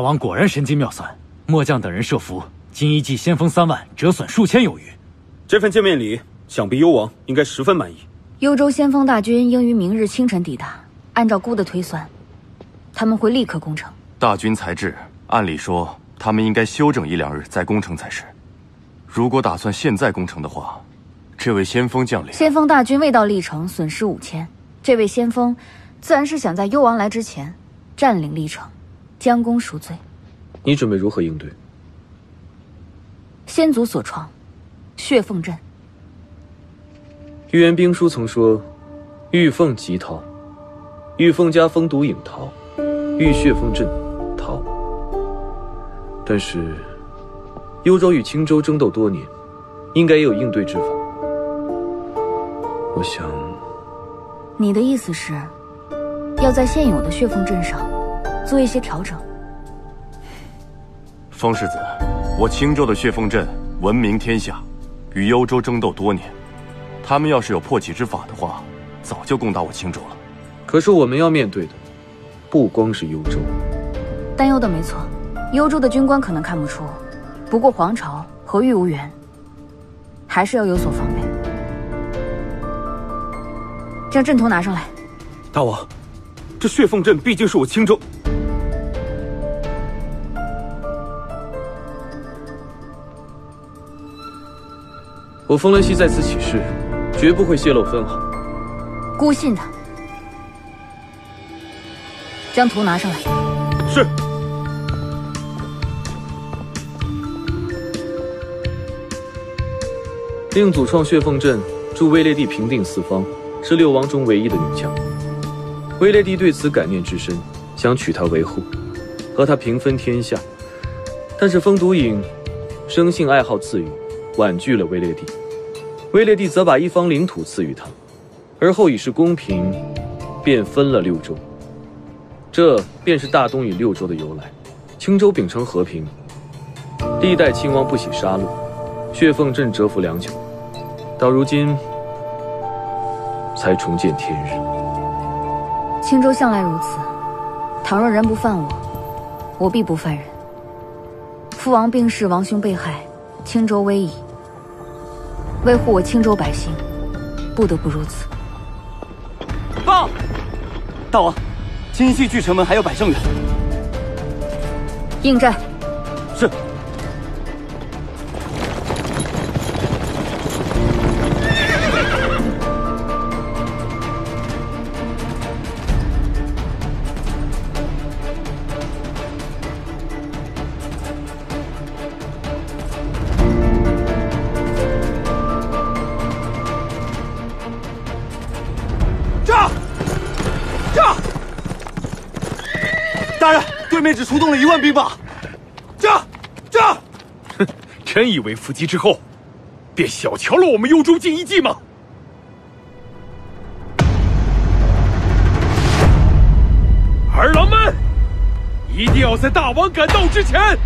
王果然神机妙算，末将等人设伏，金一骑先锋3万，折损数千有余。这份见面礼，想必幽王应该十分满意。幽州先锋大军应于明日清晨抵达，按照姑的推算，他们会立刻攻城。大军才至，按理说他们应该休整1、2日再攻城才是。如果打算现在攻城的话，这位先锋将领，先锋大军未到历城，损失5000。这位先锋自然是想在幽王来之前占领历城，将功赎罪。你准备如何应对？先祖所创，血凤阵。预言兵书曾说，玉凤即逃，玉凤加风毒影逃，玉血凤阵逃。但是幽州与青州争斗多年，应该也有应对之法。我想，你的意思是，要在现有的血凤阵上做一些调整？风世子，我青州的血凤阵闻名天下，与幽州争斗多年，他们要是有破解之法的话，早就攻打我青州了。可是我们要面对的不光是幽州。担忧的没错，幽州的军官可能看不出，不过皇朝和玉无缘，还是要有所防备。将阵图拿上来。大王，这血凤阵毕竟是我青州。我风兰溪在此起誓，绝不会泄露分毫。姑信他。将图拿上来。是。令祖创血凤阵，助威烈帝平定四方，是6王中唯一的女将。威烈帝对此感念至深，想娶她为后，和她平分天下。但是风毒影生性爱好赐予，婉拒了威烈帝。威烈帝则把一方领土赐予他，而后以示公平，便分了6州。这便是大东与6州的由来。青州秉承和平，历代亲王不喜杀戮，血凤阵蛰伏良久，到如今才重见天日。青州向来如此，倘若人不犯我，我必不犯人。父王病逝，王兄被害，青州危矣。维护我青州百姓，不得不如此。报，大王，金系距城门还有100胜远。应战。是。对面只出动了1万兵马，战！哼，真以为伏击之后，便小瞧了我们幽州禁一计吗？儿郎们，一定要在大王赶到之前，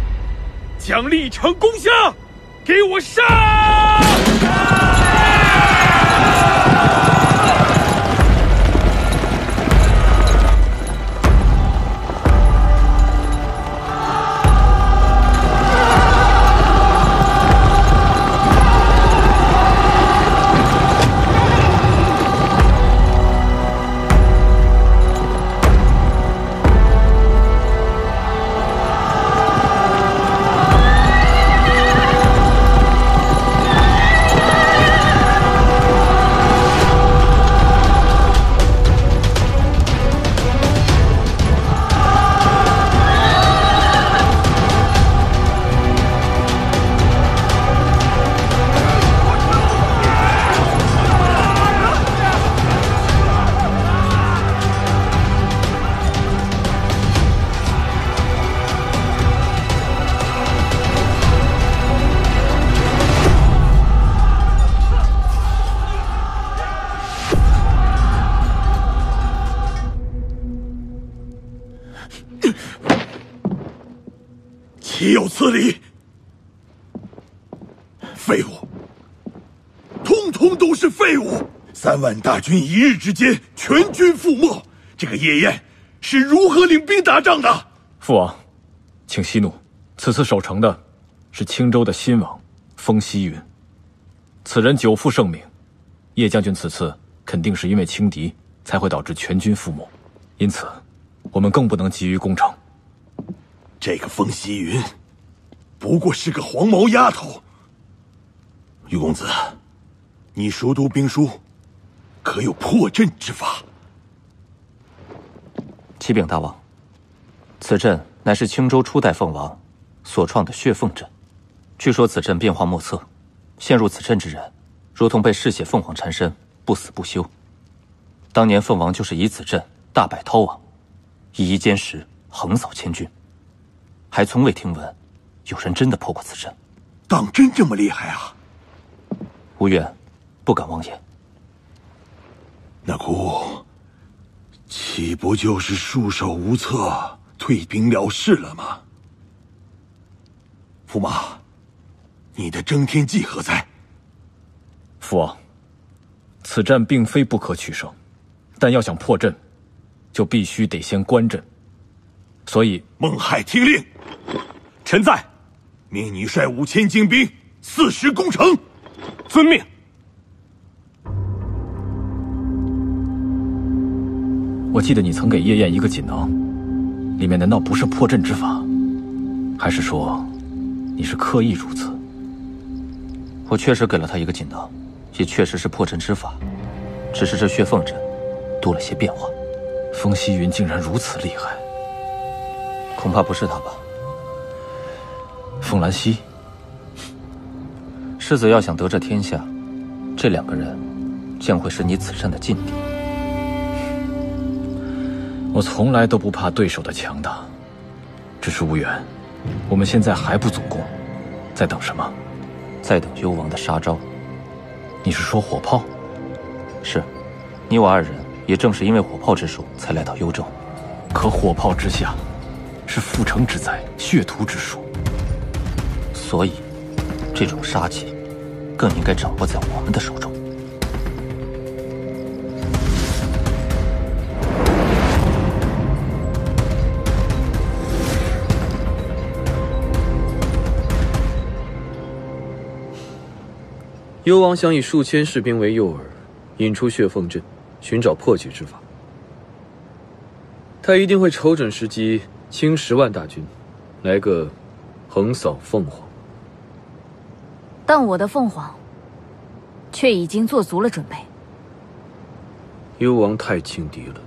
将历城攻下，给我杀！岂有此理！废物，通通都是废物！3万大军1日之间全军覆没，这个夜宴是如何领兵打仗的？父王，请息怒，此次守城的是青州的新王风息云。此人久负盛名，叶将军此次肯定是因为轻敌，才会导致全军覆没，因此我们更不能急于攻城。这个风息云不过是个黄毛丫头。于公子，你熟读兵书，可有破阵之法？启禀大王，此阵乃是青州初代凤王所创的血凤阵，据说此阵变化莫测，陷入此阵之人，如同被嗜血凤凰缠身，不死不休。当年凤王就是以此阵大败韬王，以一歼10，横扫千军，还从未听闻有人真的破过此阵。当真这么厉害啊？无远，不敢妄言。那姑，岂不就是束手无策，退兵了事了吗？驸马，你的征天计何在？父王，此战并非不可取胜，但要想破阵，就必须得先关阵。所以，孟亥听令，臣在，命你率5000精兵40攻城。遵命。我记得你曾给叶燕一个锦囊，里面难道不是破阵之法？还是说，你是刻意如此？我确实给了他一个锦囊，也确实是破阵之法，只是这血凤阵多了些变化。风息云竟然如此厉害，恐怕不是他吧？凤兰溪，世子要想得这天下，这2个人将会是你此战的劲敌。我从来都不怕对手的强大，只是无缘，我们现在还不总攻，在等什么？在等幽王的杀招。你是说火炮？是，你我2人也正是因为火炮之术才来到幽州。可火炮之下，是覆城之灾，血屠之术。所以，这种杀气，更应该掌握在我们的手中。幽王想以数千士兵为诱饵，引出血凤阵，寻找破解之法。他一定会瞅准时机，倾10万大军，来个横扫凤凰。但我的凤凰却已经做足了准备。幽王太轻敌了。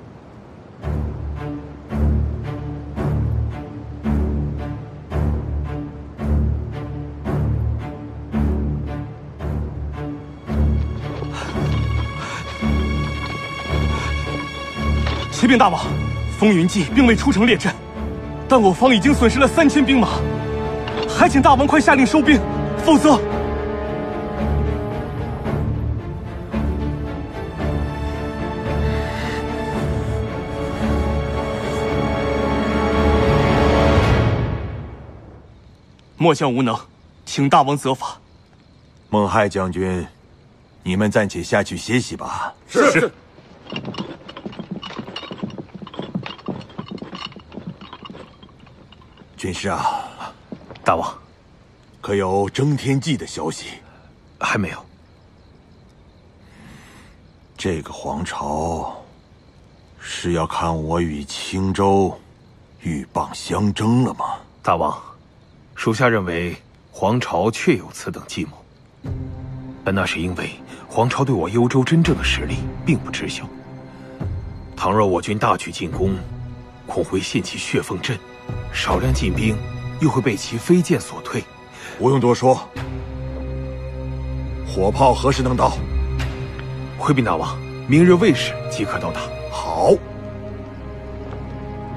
启禀大王，风云记并未出城列阵，但我方已经损失了3000兵马，还请大王快下令收兵，否则……末将无能，请大王责罚。孟亥将军，你们暂且下去歇息吧。是。军师啊，大王，可有征天计的消息？还没有。这个皇朝是要看我与青州鹬蚌相争了吗？大王，属下认为皇朝确有此等计谋，但那是因为皇朝对我幽州真正的实力并不知晓。倘若我军大举进攻，恐会陷其血凤阵，少量进兵又会被其飞剑所退。不用多说，火炮何时能到？回禀大王，明日未时即可到达。好，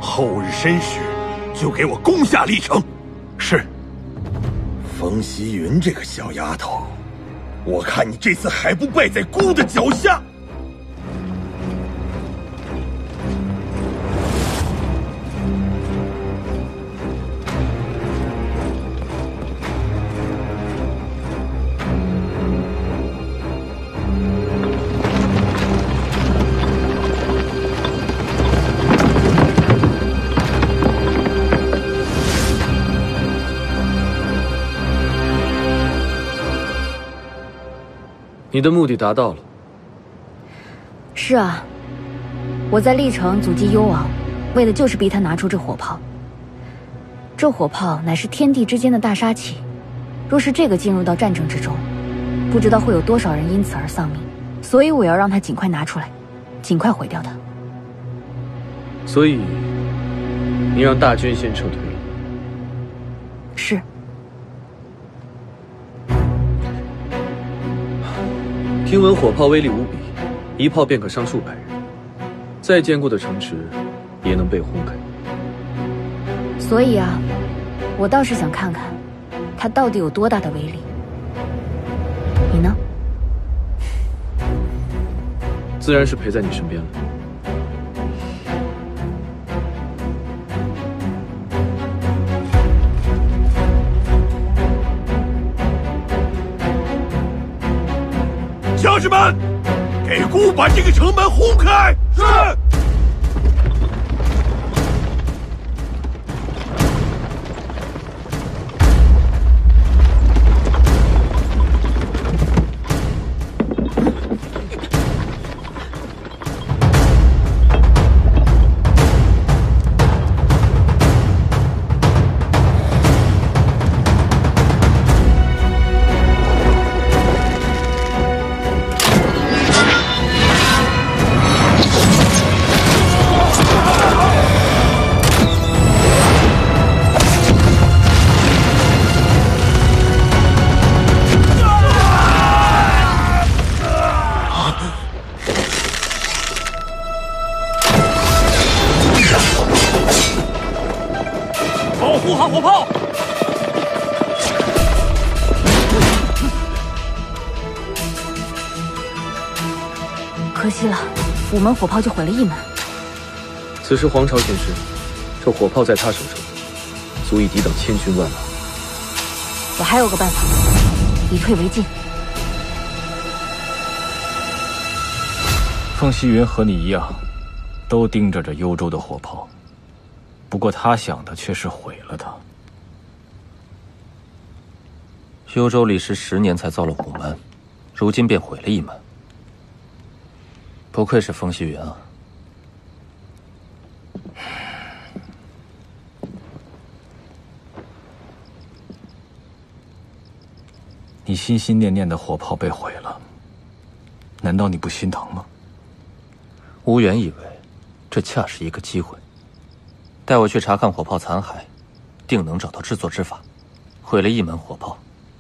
后日申时就给我攻下历城。是。风息云这个小丫头，我看你这次还不败在姑的脚下。你的目的达到了。是啊，我在历城阻击幽王，为的就是逼他拿出这火炮。这火炮乃是天地之间的大杀器，若是这个进入到战争之中，不知道会有多少人因此而丧命。所以我要让他尽快拿出来，尽快毁掉它。所以，你让大军先撤退了。是。听闻火炮威力无比，一炮便可伤数百人，再坚固的城池也能被轰开。所以啊，我倒是想看看，它到底有多大的威力。你呢？自然是陪在你身边了。将士们，给孤把这个城门轰开！是。护好火炮！可惜了，午门火炮就毁了一门。此时黄巢现身，这火炮在他手中，足以抵挡千军万马。我还有个办法，以退为进。风夕云和你一样，都盯着这幽州的火炮。不过他想的却是毁了它。幽州历时10年才造了午门，如今便毁了一门。不愧是风夕云啊！你心心念念的火炮被毁了，难道你不心疼吗？乌元以为这恰是一个机会，带我去查看火炮残骸，定能找到制作之法。毁了一门火炮，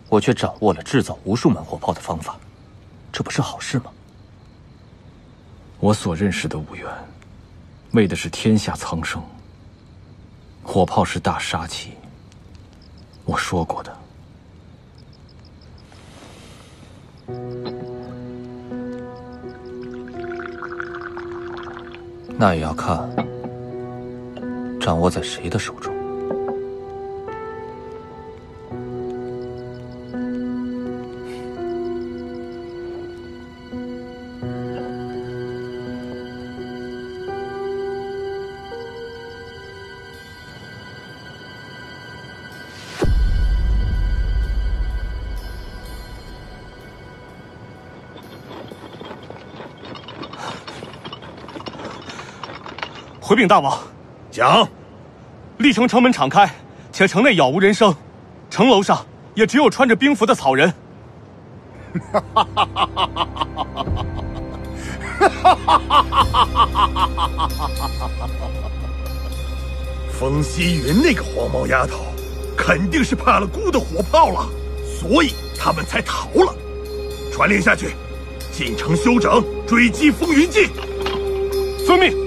我却掌握了制造无数门火炮的方法，这不是好事吗？我所认识的乌元，为的是天下苍生。火炮是大杀器，我说过的。那也要看掌握在谁的手中。回禀大王，讲。历城城门敞开，且城内杳无人声，城楼上也只有穿着兵服的草人。风夕云那个黄毛丫头，肯定是怕了姑的火炮了，所以他们才逃了。传令下去，进城休整，追击风云记。遵命。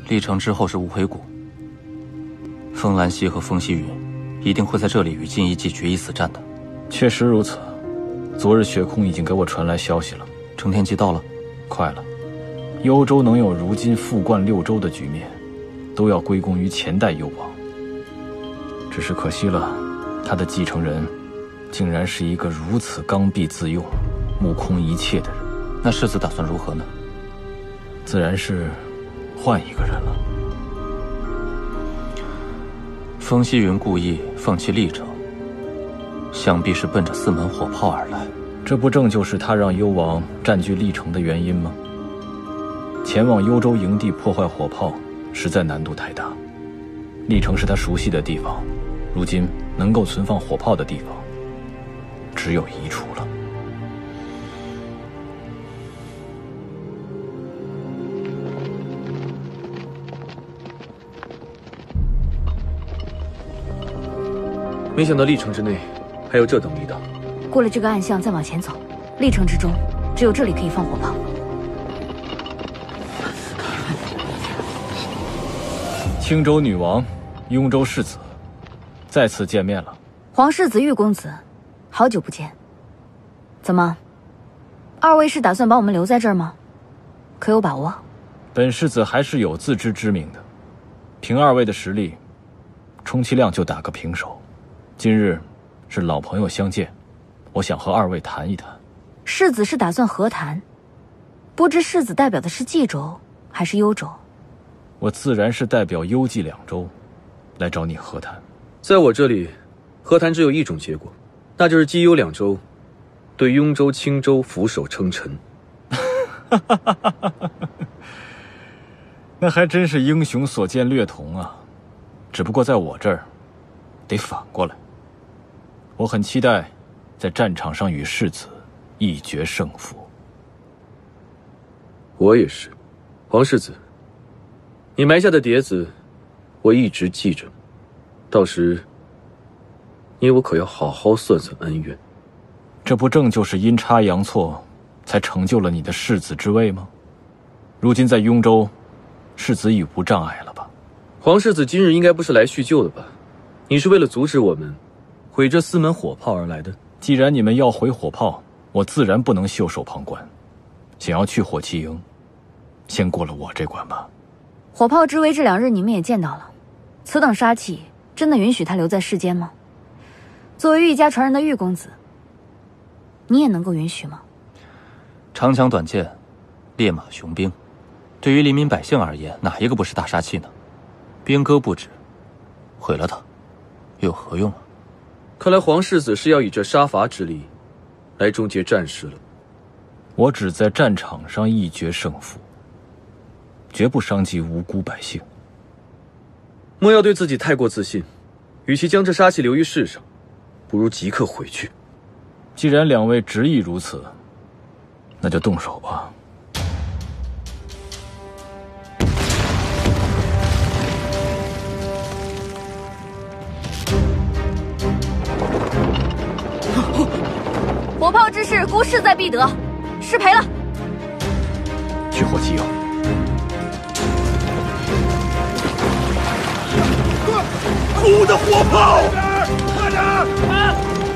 历城之后是无悔谷，风兰溪和风夕云一定会在这里与金一记决一死战的。确实如此，昨日血空已经给我传来消息了。承天记到了？快了。幽州能有如今复冠6州的局面，都要归功于前代幽王。只是可惜了，他的继承人竟然是一个如此刚愎自用、目空一切的人。那世子打算如何呢？自然是换一个人了。风夕云故意放弃历城，想必是奔着四门火炮而来。这不正就是他让幽王占据历城的原因吗？前往幽州营地破坏火炮，实在难度太大。历城是他熟悉的地方，如今能够存放火炮的地方，只有一处了。没想到历城之内还有这等力道。过了这个暗巷，再往前走，历城之中只有这里可以放火炮。青州女王，雍州世子，再次见面了。皇世子、玉公子，好久不见。怎么，二位是打算把我们留在这儿吗？可有把握？本世子还是有自知之明的。凭二位的实力，充其量就打个平手。今日是老朋友相见，我想和二位谈一谈。世子是打算和谈，不知世子代表的是冀州还是幽州？我自然是代表幽冀两州来找你和谈。在我这里，和谈只有一种结果，那就是冀幽两州对雍州、青州俯首称臣。那还真是英雄所见略同啊，只不过在我这儿得反过来。我很期待在战场上与世子一决胜负。我也是。皇世子，你埋下的碟子我一直记着，到时你我可要好好算算恩怨。这不正就是阴差阳错才成就了你的世子之位吗？如今在雍州，世子已无障碍了吧？皇世子今日应该不是来叙旧的吧？你是为了阻止我们毁这四门火炮而来的？既然你们要毁火炮，我自然不能袖手旁观。想要去火器营，先过了我这关吧。火炮之威这2日你们也见到了，此等杀气，真的允许他留在世间吗？作为玉家传人的玉公子，你也能够允许吗？长枪短剑，烈马雄兵，对于黎民百姓而言，哪一个不是大杀器呢？兵戈不止，毁了它，有何用啊？看来皇世子是要以这杀伐之力来终结战事了。我只在战场上一决胜负，绝不伤及无辜百姓。莫要对自己太过自信，与其将这杀气留于世上，不如即刻回去。既然两位执意如此，那就动手吧。火炮之事，孤势在必得，失陪了。去火器营。孤的火炮！快点！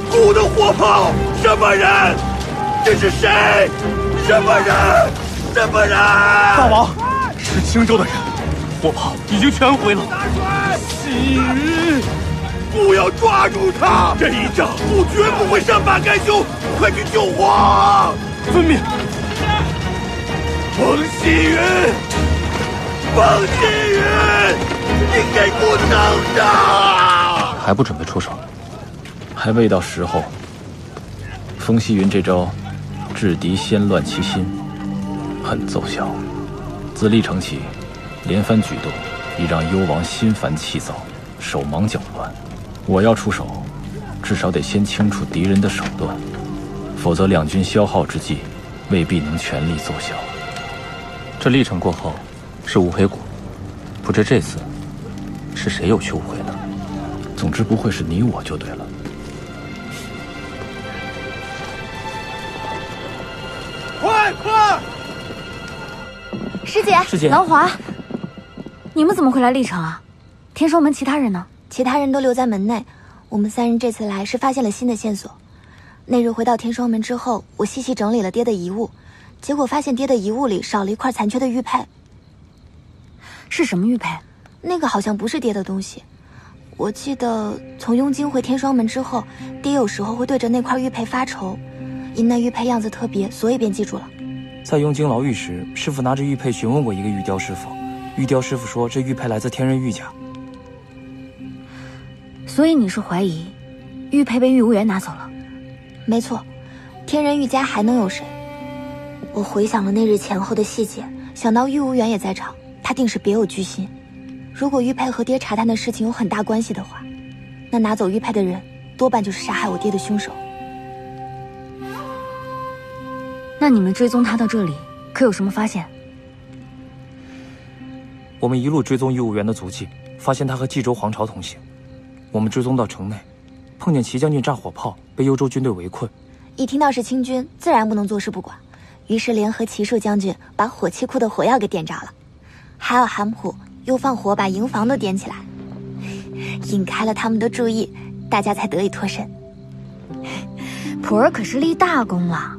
孤的火炮！什么人？这是谁？什么人？什么人？大王，是青州的人，火炮已经全毁了。西云，不要抓住他！这一仗我绝不会善罢甘休！快去救火！遵命。风夕云，风夕云，你给我等着！还不准备出手？还未到时候。风夕云这招，制敌先乱其心，很奏效。自历城起，连番举动已让幽王心烦气躁，手忙脚乱。我要出手，至少得先清楚敌人的手段，否则两军消耗之际，未必能全力奏效。这历程过后，是无悔谷，不知这次是谁有去无悔呢？总之不会是你我就对了。快！师姐，兰华，你们怎么会来历城啊？天双门其他人呢？其他人都留在门内，我们3人这次来是发现了新的线索。那日回到天双门之后，我细细整理了爹的遗物，结果发现爹的遗物里少了一块残缺的玉佩。是什么玉佩？那个好像不是爹的东西。我记得从雍京回天双门之后，爹有时候会对着那块玉佩发愁，因那玉佩样子特别，所以便记住了。在用金牢狱时，师傅拿着玉佩询问过一个玉雕师傅，玉雕师傅说这玉佩来自天人玉家。所以你是怀疑玉佩被玉无缘拿走了？没错，天人玉家还能有谁？我回想了那日前后的细节，想到玉无缘也在场，他定是别有居心。如果玉佩和爹查探的事情有很大关系的话，那拿走玉佩的人多半就是杀害我爹的凶手。那你们追踪他到这里，可有什么发现？我们一路追踪玉无缘的足迹，发现他和冀州皇朝同行。我们追踪到城内，碰见齐将军炸火炮，被幽州军队围困。一听到是清军，自然不能坐视不管，于是联合齐树将军把火器库的火药给点着了，还有韩普又放火把营房都点起来，引开了他们的注意，大家才得以脱身。普儿可是立大功了，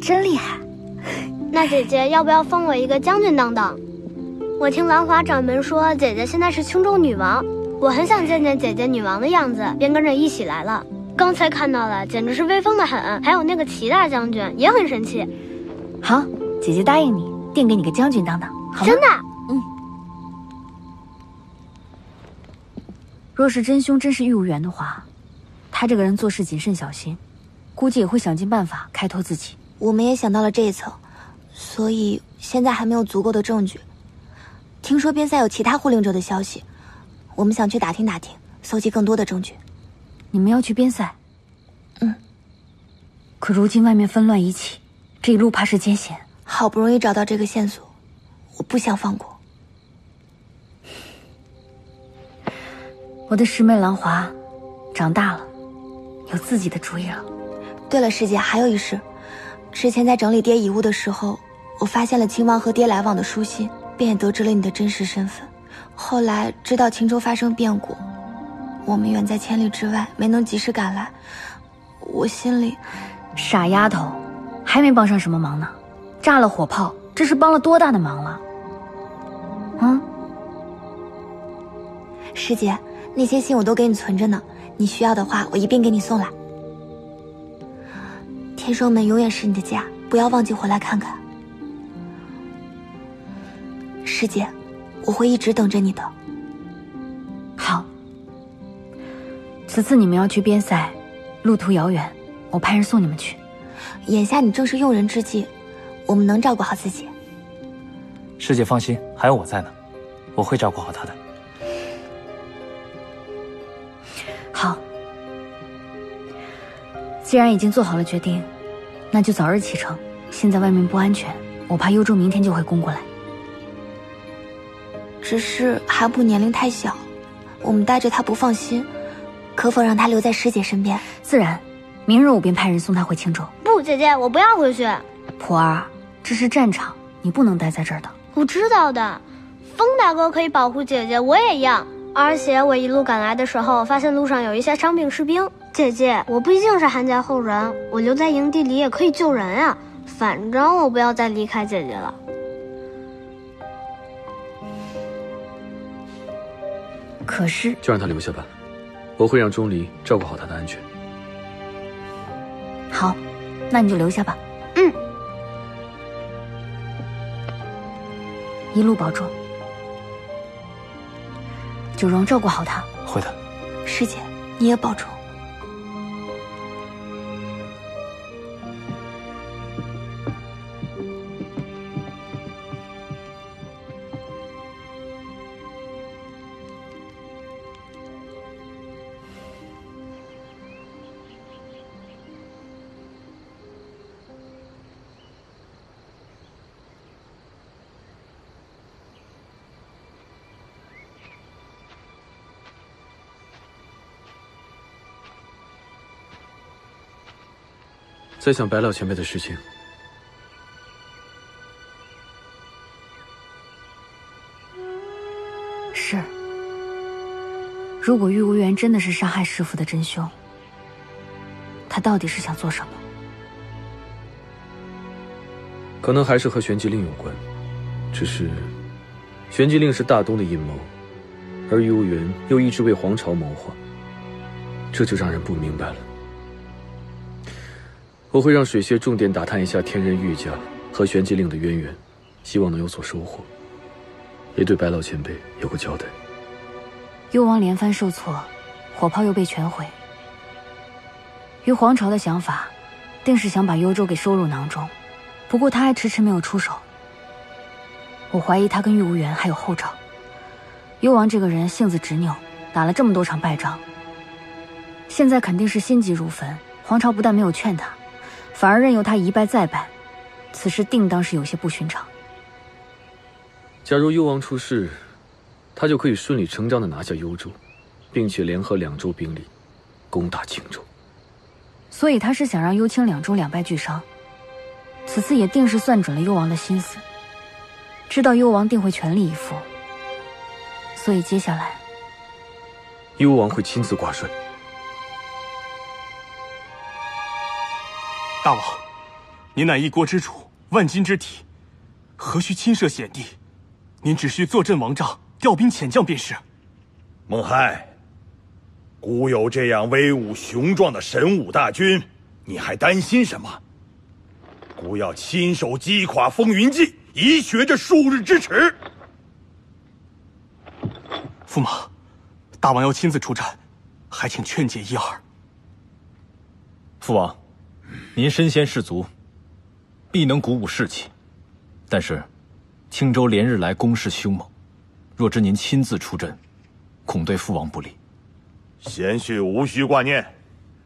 真厉害。那姐姐要不要封我一个将军当当？我听兰华掌门说姐姐现在是青州女王，我很想见见姐姐女王的样子，便跟着一起来了。刚才看到了，简直是威风的很，还有那个齐大将军也很神气。好，姐姐答应你，定给你个将军当当，好吗？真的？若是真凶真是玉无缘的话，他这个人做事谨慎小心，估计也会想尽办法开脱自己。我们也想到了这一层，所以现在还没有足够的证据。听说边塞有其他护令者的消息，我们想去打听打听，搜集更多的证据。你们要去边塞？可如今外面纷乱一起，这一路怕是艰险。好不容易找到这个线索，我不想放过。我的师妹兰华长大了，有自己的主意了。对了，师姐，还有一事，之前在整理爹遗物的时候，我发现了亲王和爹来往的书信，便也得知了你的真实身份。后来知道青州发生变故，我们远在千里之外，没能及时赶来，我心里……傻丫头，还没帮上什么忙呢。炸了火炮，这是帮了多大的忙了？师姐，那些信我都给你存着呢，你需要的话，我一并给你送来。天双门永远是你的家，不要忘记回来看看。师姐，我会一直等着你的。好。此次你们要去边塞，路途遥远，我派人送你们去。眼下你正是用人之际，我们能照顾好自己。师姐放心，还有我在呢，我会照顾好她的。好，既然已经做好了决定，那就早日启程。现在外面不安全，我怕幽州明天就会攻过来。只是韩普年龄太小，我们带着他不放心，可否让他留在师姐身边？自然，明日我便派人送他回青州。不，姐姐，我不要回去。普儿，这是战场，你不能待在这儿的。我知道的，风大哥可以保护姐姐，我也要。而且我一路赶来的时候，发现路上有一些伤病士兵。姐姐，我毕竟是韩家后人，我留在营地里也可以救人啊。反正我不要再离开姐姐了。可是，就让他留下吧，我会让钟离照顾好他的安全。好，那你就留下吧。一路保重。九荣，照顾好他。会的。师姐，你也保重。在想白老前辈的事情。是，如果玉无缘真的是杀害师父的真凶，他到底是想做什么？可能还是和玄机令有关，只是玄机令是大东的阴谋，而玉无缘又一直为皇朝谋划，这就让人不明白了。我会让水穴重点打探一下天人玉家和玄机令的渊源，希望能有所收获，也对白老前辈有个交代。幽王连番受挫，火炮又被全毁。于皇朝的想法，定是想把幽州给收入囊中，不过他还迟迟没有出手。我怀疑他跟玉无缘还有后兆。幽王这个人性子执拗，打了这么多场败仗，现在肯定是心急如焚。皇朝不但没有劝他，反而任由他一败再败，此事定当是有些不寻常。假如幽王出事，他就可以顺理成章地拿下幽州，并且联合两州兵力攻打青州。所以他是想让幽青两州两败俱伤。此次也定是算准了幽王的心思，知道幽王定会全力以赴，所以接下来幽王会亲自挂帅。大王，您乃一国之主，万金之体，何须亲涉险地？您只需坐镇王帐，调兵遣将便是。孟亥，孤有这样威武雄壮的神武大军，你还担心什么？孤要亲手击垮风云记，以雪这数日之耻。驸马，大王要亲自出战，还请劝解一二。父王，您身先士卒，必能鼓舞士气。但是，青州连日来攻势凶猛，若知您亲自出阵，恐对父王不利。贤婿无需挂念，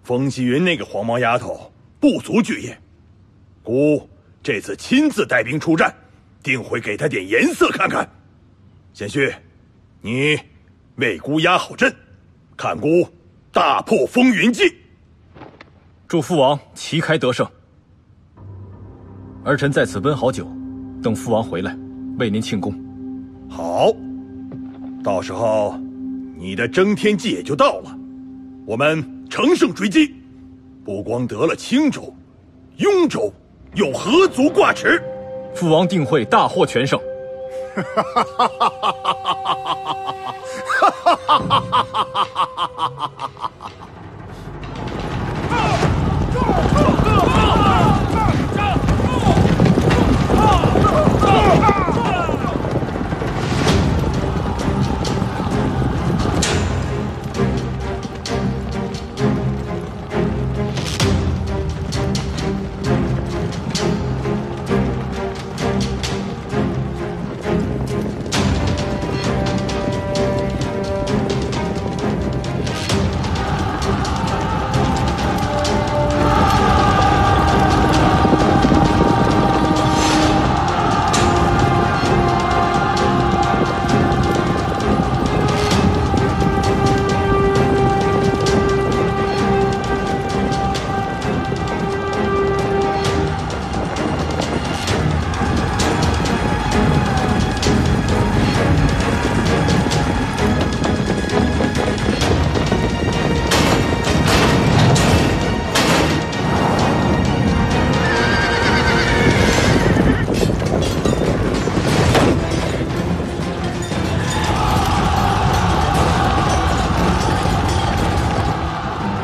风夕云那个黄毛丫头不足惧也。孤这次亲自带兵出战，定会给他点颜色看看。贤婿，你为孤压好阵，看孤大破风云记。祝父王旗开得胜。儿臣在此温好酒，等父王回来，为您庆功。好，到时候你的征天记也就到了，我们乘胜追击，不光得了青州、雍州，又何足挂齿？父王定会大获全胜。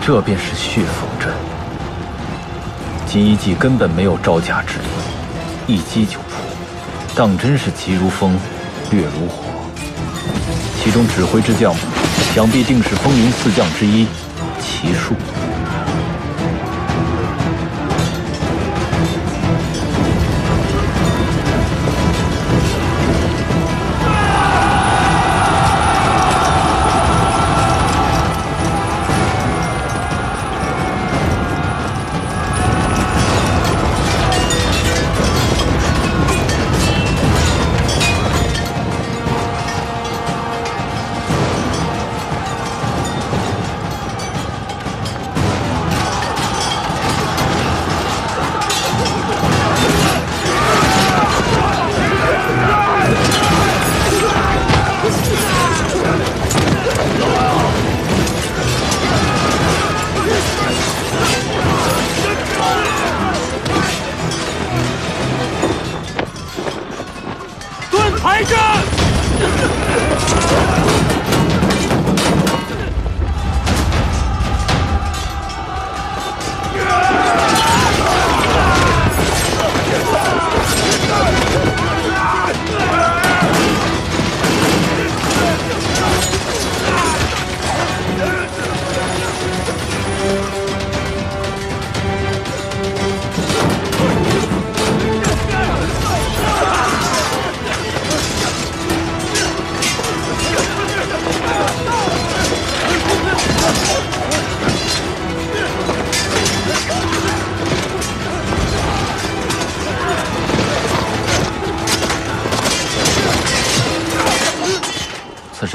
这便是血凤阵。金一记根本没有招架之力，一击就破，当真是急如风，掠如火。其中指挥之将们，想必定是风云四将之一齐树。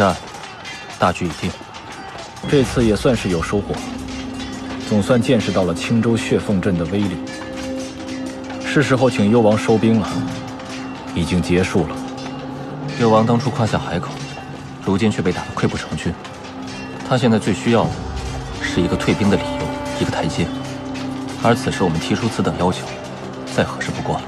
战，大局已定。这次也算是有收获，总算见识到了青州血凤阵的威力。是时候请幽王收兵了，已经结束了。幽王当初夸下海口，如今却被打得溃不成军。他现在最需要的是一个退兵的理由，一个台阶。而此时我们提出此等要求，再合适不过了。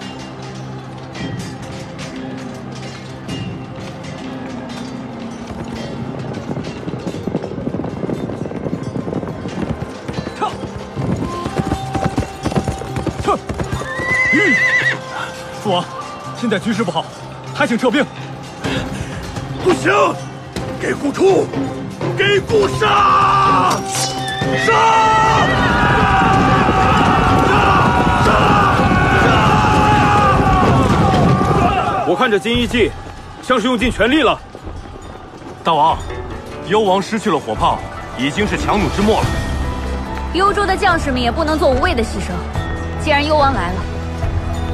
父王，现在局势不好，还请撤兵。不行，给虎出，给虎杀！杀！我看这金一记像是用尽全力了。大王，幽王失去了火炮，已经是强弩之末了。幽州的将士们也不能做无谓的牺牲。既然幽王来了，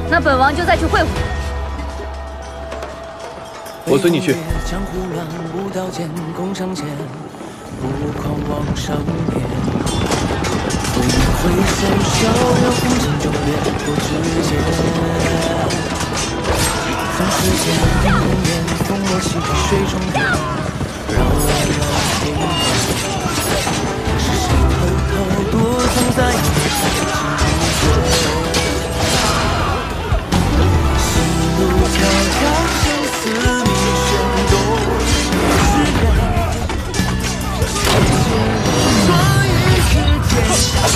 那本王就再去会会他。我随你去。江湖乱舞刀剑共上前，不狂往上面。挥挥手，逍遥风情中掠过指尖。从时间红颜，风落细水中月，绕来黑夜。是谁偷偷躲藏在你心中？路迢迢，生死命悬动，是人关于世间，是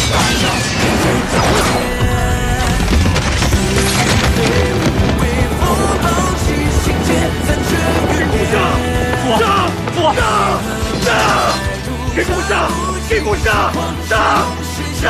非无畏，风暴起心间，残缺于别。父王，给我杀！给我杀！杀！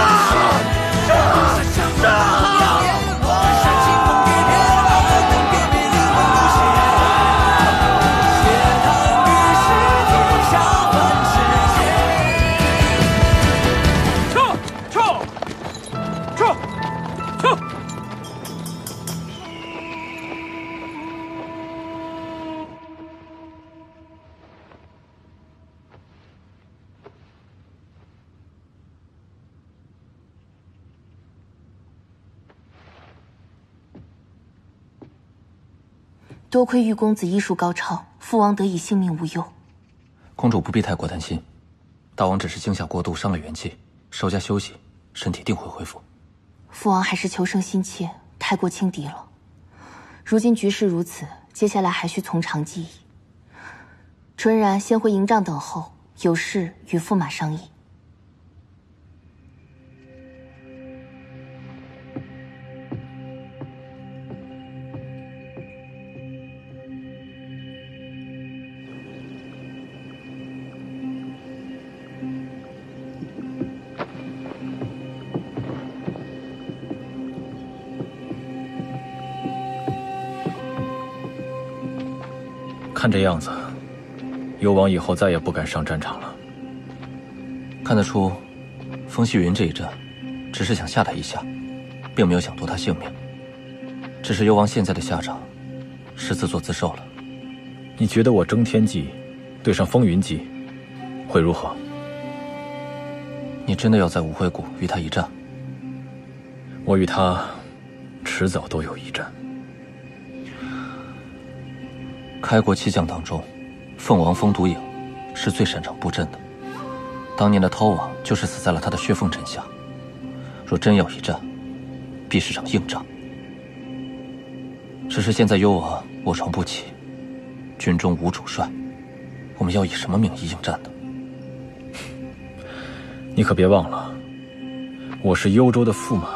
多亏玉公子医术高超，父王得以性命无忧。公主不必太过担心，大王只是惊吓过度，伤了元气，稍加休息，身体定会恢复。父王还是求胜心切，太过轻敌了。如今局势如此，接下来还需从长计议。纯然先回营帐等候，有事与驸马商议。看这样子，幽王以后再也不敢上战场了。看得出，风夕云这一战，只是想吓他一下，并没有想夺他性命。只是幽王现在的下场，是自作自受了。你觉得我征天记对上风云记，会如何？你真的要在无悔谷与他一战？我与他，迟早都有一战。开国七将当中，凤王风独影是最擅长布阵的。当年的涛王就是死在了他的血凤阵下。若真要一战，必是场硬仗。只是现在幽王卧床不起，军中无主帅，我们要以什么名义应战呢？你可别忘了，我是幽州的驸马，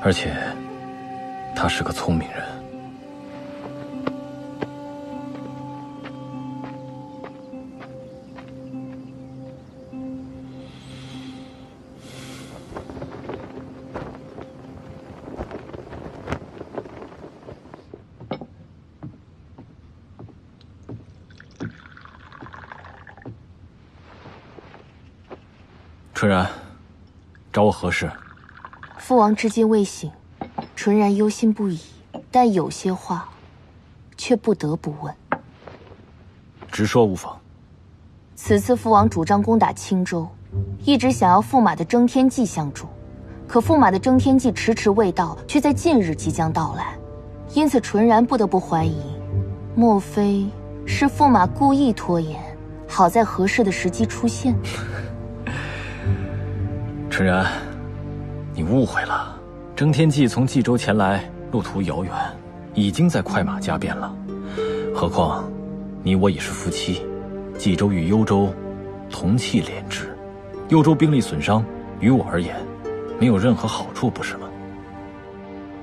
而且他是个聪明人。纯然，找我何事？父王至今未醒，纯然忧心不已，但有些话却不得不问。直说无妨。此次父王主张攻打青州，一直想要驸马的征天记相助，可驸马的征天记迟迟未到，却在近日即将到来，因此纯然不得不怀疑，莫非是驸马故意拖延，好在合适的时机出现？纯然，你误会了。征天记从冀州前来，路途遥远，已经在快马加鞭了。何况，你我已是夫妻，冀州与幽州同气连枝，幽州兵力损伤，于我而言，没有任何好处，不是吗？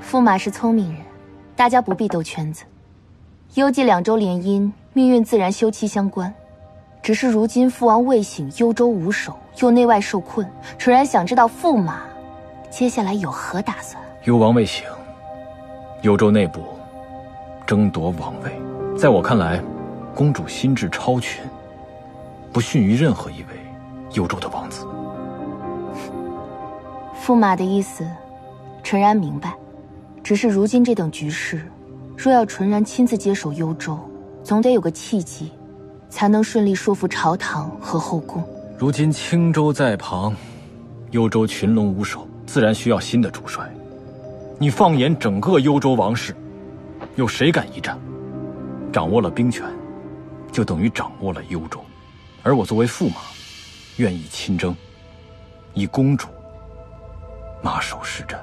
驸马是聪明人，大家不必斗圈子。幽冀两州联姻，命运自然休戚相关。只是如今父王未醒，幽州无守，又内外受困，纯然想知道驸马接下来有何打算。幽王未醒，幽州内部争夺王位，在我看来，公主心智超群，不逊于任何一位幽州的王子。驸马的意思，纯然明白。只是如今这等局势，若要纯然亲自接手幽州，总得有个契机，才能顺利说服朝堂和后宫。如今青州在旁，幽州群龙无首，自然需要新的主帅。你放眼整个幽州王室，有谁敢一战？掌握了兵权，就等于掌握了幽州。而我作为驸马，愿意亲征，以公主马首是瞻。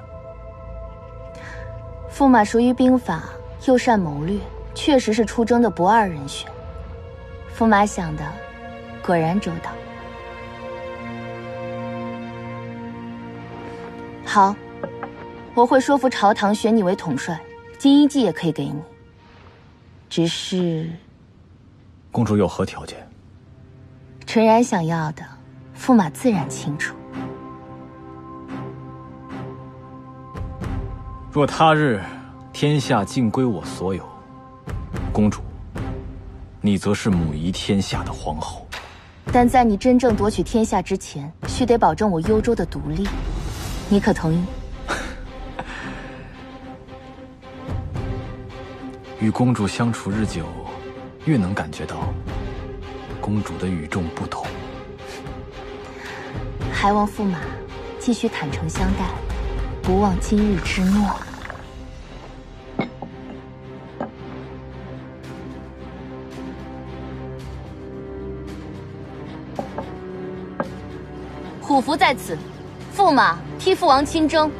驸马熟于兵法，又善谋略，确实是出征的不二人选。驸马想的果然周到。好，我会说服朝堂选你为统帅，金衣记也可以给你。只是，公主有何条件？纯然想要的，驸马自然清楚。若他日天下尽归我所有，公主，你则是母仪天下的皇后。但在你真正夺取天下之前，须得保证我幽州的独立。你可同意？与公主相处日久，越能感觉到公主的与众不同。还望驸马继续坦诚相待，不忘今日之诺。虎符在此，驸马替父王亲征，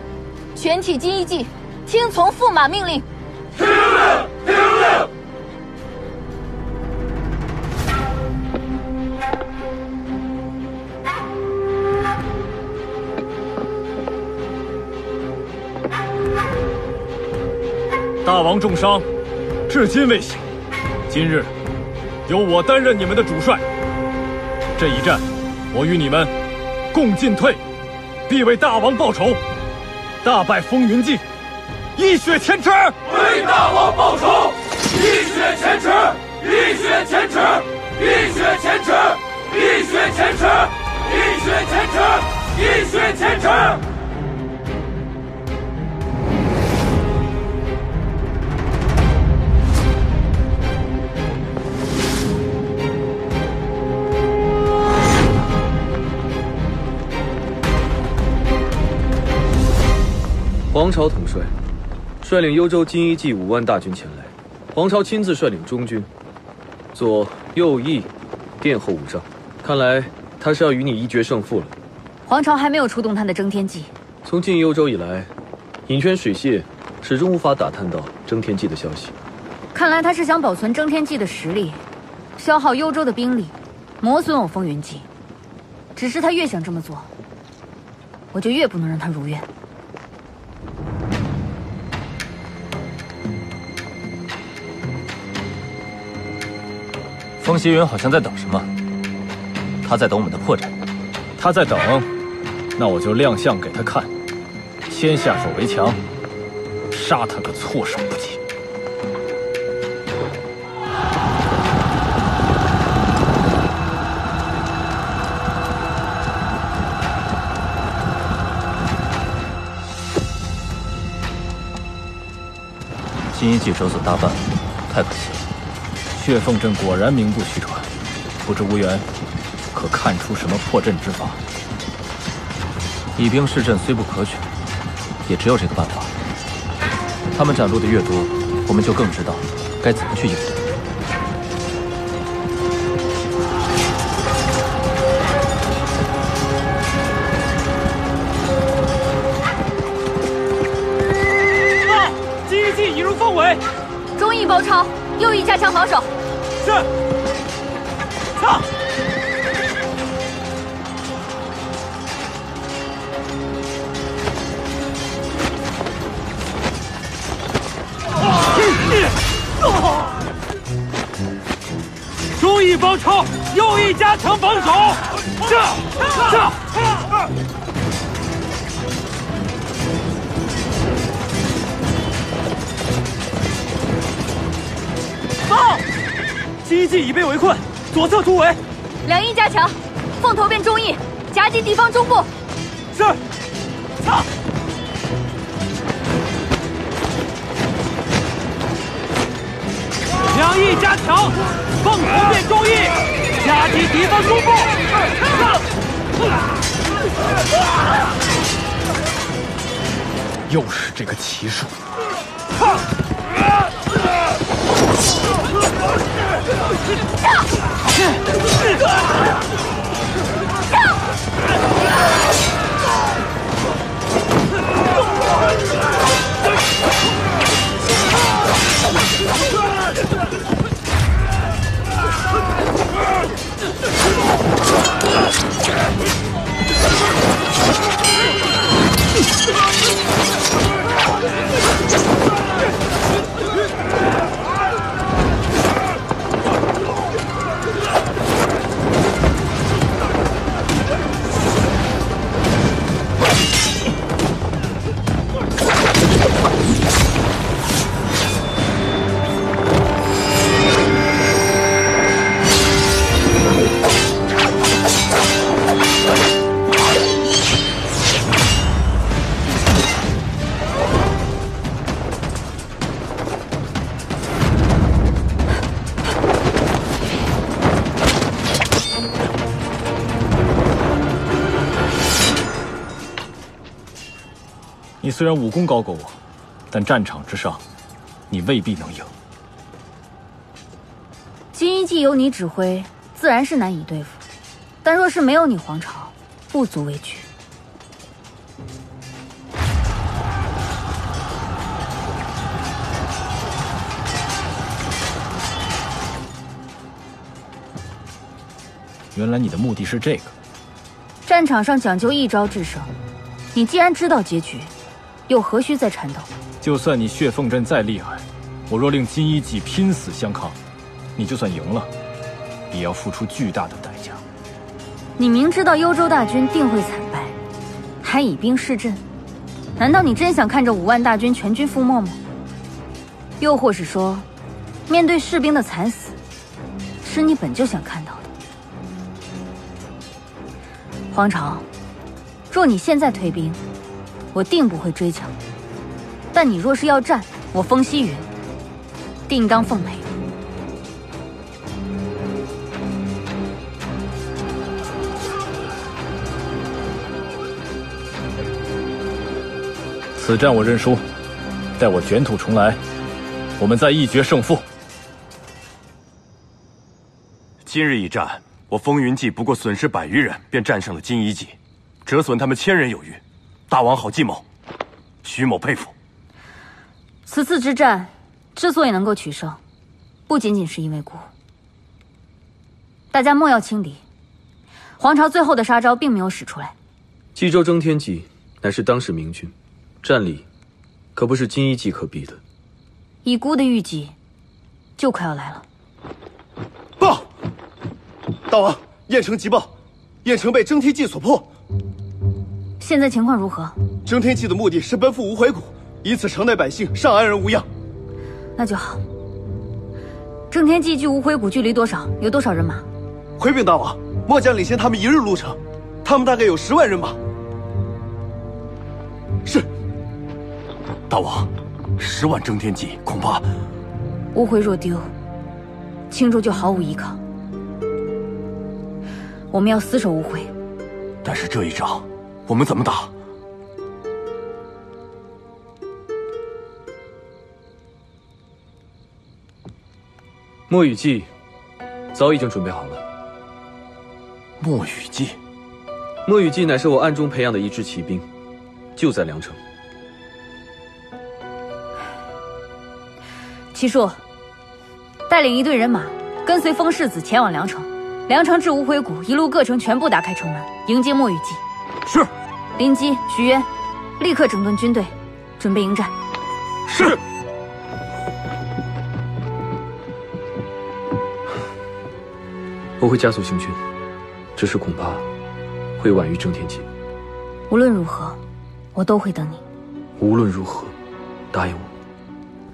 全体金衣记听从驸马命令。听令，听令。大王重伤，至今未醒。今日由我担任你们的主帅。这一战，我与你们共进退，必为大王报仇，大败风云记，一雪前耻。为大王报仇，一雪前耻，一雪前耻，一雪前耻，一雪前耻，一雪前耻，一雪前耻。黄巢统帅率领幽州金衣记5万大军前来，黄巢亲自率领中军，左右翼殿后5丈。看来他是要与你一决胜负了。黄巢还没有出动他的征天记。从进幽州以来，饮泉水榭始终无法打探到征天记的消息。看来他是想保存征天记的实力，消耗幽州的兵力，磨损我风云记。只是他越想这么做，我就越不能让他如愿。风夕云好像在等什么，他在等我们的破绽。他在等，那我就亮相给他看，先下手为强，杀他个措手不及。金衣记折损大半，太可惜了。血凤镇果然名不虚传。不知无缘，可看出什么破阵之法？以兵释阵虽不可取，也只有这个办法。他们展露的越多，我们就更知道该怎么去应对。金一记已入凤尾，中翼包抄，右翼加强防守。是。上。中翼包抄，右翼加强防守。这。报！金一记已被围困，左侧突围。两翼加强，凤头变中翼，夹击敌方中部。是。操！两翼加强，凤头变中翼，夹击敌方中部。又是这个骑术。你虽然武功高过我，但战场之上，你未必能赢。金一记有你指挥，自然是难以对付；但若是没有你皇朝，不足为惧。原来你的目的是这个。战场上讲究一招制胜，你既然知道结局，又何须再缠斗？就算你血凤阵再厉害，我若令金一记拼死相抗，你就算赢了，也要付出巨大的代价。你明知道幽州大军定会惨败，还以兵释阵，难道你真想看着5万大军全军覆没吗？又或是说，面对士兵的惨死，是你本就想看到的？皇朝，若你现在退兵，我定不会追抢；但你若是要战，我风息云定当奉陪。此战我认输，待我卷土重来，我们再一决胜负。今日一战，我风云记不过损失100余人，便战胜了金一记，折损他们1000人有余。大王好计谋，徐某佩服。此次之战之所以能够取胜，不仅仅是因为孤。大家莫要轻敌，皇朝最后的杀招并没有使出来。冀州征天骑乃是当世明君，战力可不是金一记可比的。以孤的预计，就快要来了。报！大王，雁城急报，雁城被征天骑所破。现在情况如何？征天骑的目的是奔赴无悔谷，以此城内百姓尚安然无恙。那就好。征天骑距无悔谷距离多少？有多少人马？回禀大王，末将领先他们1日路程，他们大概有10万人马。是。大王，10万征天骑恐怕……无悔若丢，青州就毫无依靠。我们要死守无悔。但是这一仗，我们怎么打？墨雨季早已经准备好了。墨雨季，墨雨季乃是我暗中培养的一支骑兵，就在梁城。齐硕，带领一队人马跟随风世子前往梁城，梁城至无悔谷，一路各城全部打开城门，迎接墨雨季。是。林基、徐渊，立刻整顿军队，准备迎战。是。我会加速行军，只是恐怕会晚于郑天记。无论如何，我都会等你。无论如何，答应我，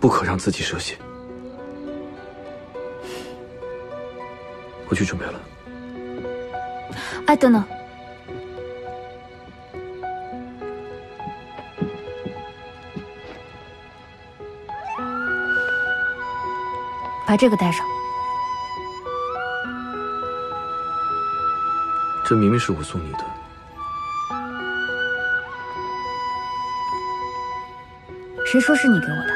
不可让自己涉险。我去准备了。哎，等等。把这个带上。这明明是我送你的。谁说是你给我的？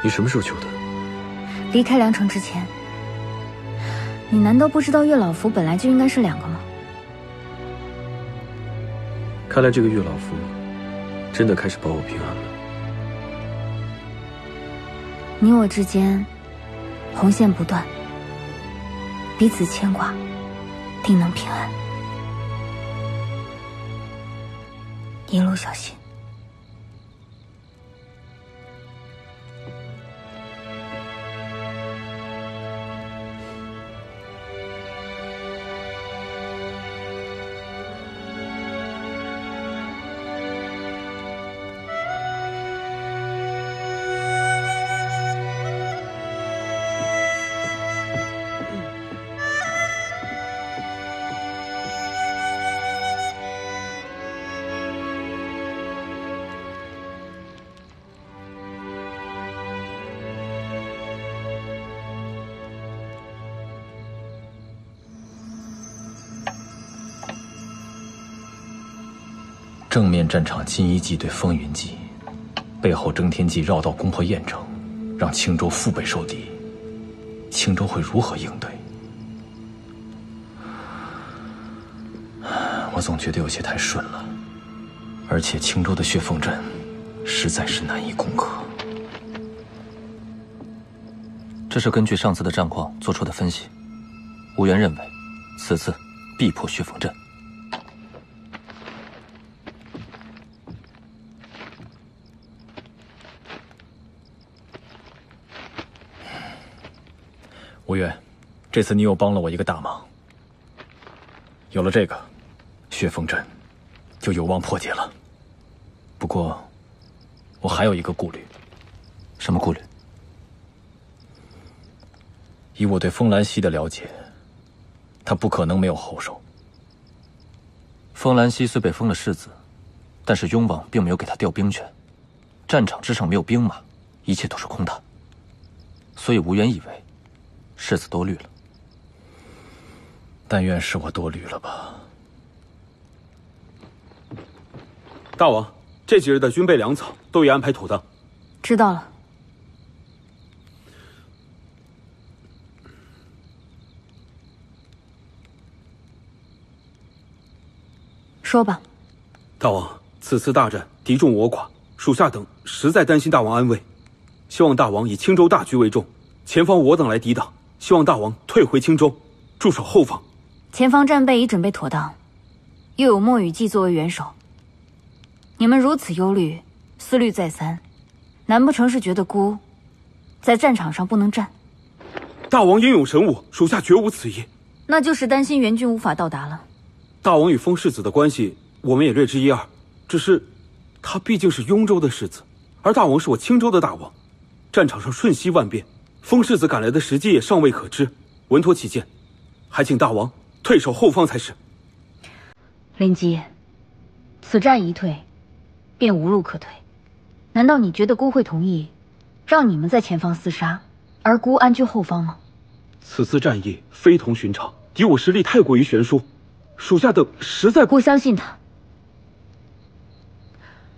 你什么时候求的？离开梁城之前。你难道不知道月老符本来就应该是2个吗？看来这个月老符真的开始保我平安了。你我之间红线不断，彼此牵挂，定能平安。一路小心。正面战场金一季对风云季，背后郑天季绕道攻破郾城，让青州腹背受敌。青州会如何应对？我总觉得有些太顺了，而且青州的血凤阵实在是难以攻克。这是根据上次的战况做出的分析，吴元认为此次必破血凤阵。吴元，这次你又帮了我一个大忙。有了这个，血凤阵就有望破解了。不过，我还有一个顾虑。什么顾虑？以我对风兰溪的了解，他不可能没有后手。风兰溪虽被封了世子，但是雍王并没有给他调兵权，战场之上没有兵马，一切都是空谈。所以吴元以为世子多虑了。但愿是我多虑了吧。大王，这几日的军备粮草都已安排妥当。知道了。说吧。大王，此次大战敌众我寡，属下等实在担心大王安危，希望大王以青州大局为重，前方我等来抵挡，希望大王退回青州，驻守后方。前方战备已准备妥当，又有墨雨季作为元首，你们如此忧虑，思虑再三，难不成是觉得孤在战场上不能战？大王英勇神武，属下绝无此意。那就是担心援军无法到达了。大王与风世子的关系，我们也略知一二，只是他毕竟是雍州的世子，而大王是我青州的大王，战场上瞬息万变，风世子赶来的时机也尚未可知。稳妥起见，还请大王退守后方才是。林基，此战一退，便无路可退。难道你觉得孤会同意让你们在前方厮杀，而孤安居后方吗？此次战役非同寻常，敌我实力太过于悬殊，属下等实在不相信他。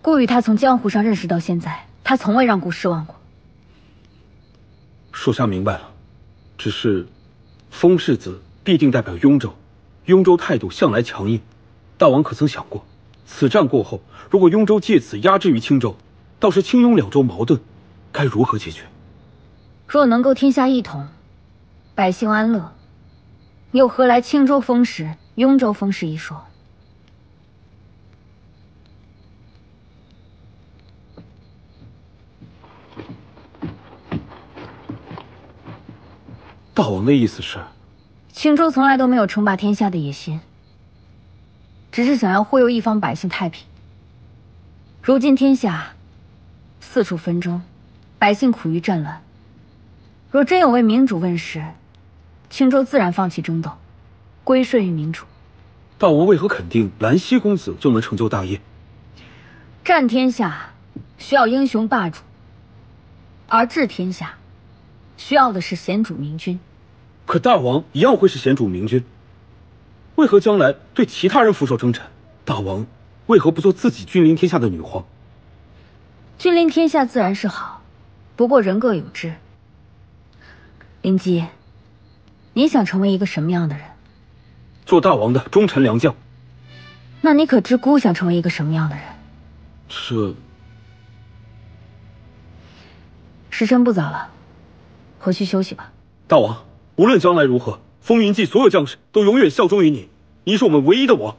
顾与他从江湖上认识到现在，他从未让顾失望过。属下明白了，只是风世子必定代表雍州，雍州态度向来强硬，大王可曾想过，此战过后，如果雍州借此压制于青州，倒是青雍两州矛盾该如何解决？若能够天下一统，百姓安乐，又何来青州封时、雍州封时一说？大王的意思是，青州从来都没有称霸天下的野心，只是想要忽悠一方百姓太平。如今天下四处纷争，百姓苦于战乱。若真有位明主问世，青州自然放弃争斗，归顺于明主。大王为何肯定兰溪公子就能成就大业？战天下需要英雄霸主，而治天下需要的是贤主明君。可大王一样会是贤主明君，为何将来对其他人俯首称臣？大王为何不做自己君临天下的女皇？君临天下自然是好，不过人各有志。灵姬，你想成为一个什么样的人？做大王的忠臣良将。那你可知孤想成为一个什么样的人？时辰不早了，回去休息吧。大王，无论将来如何，风云记所有将士都永远效忠于你，你是我们唯一的王。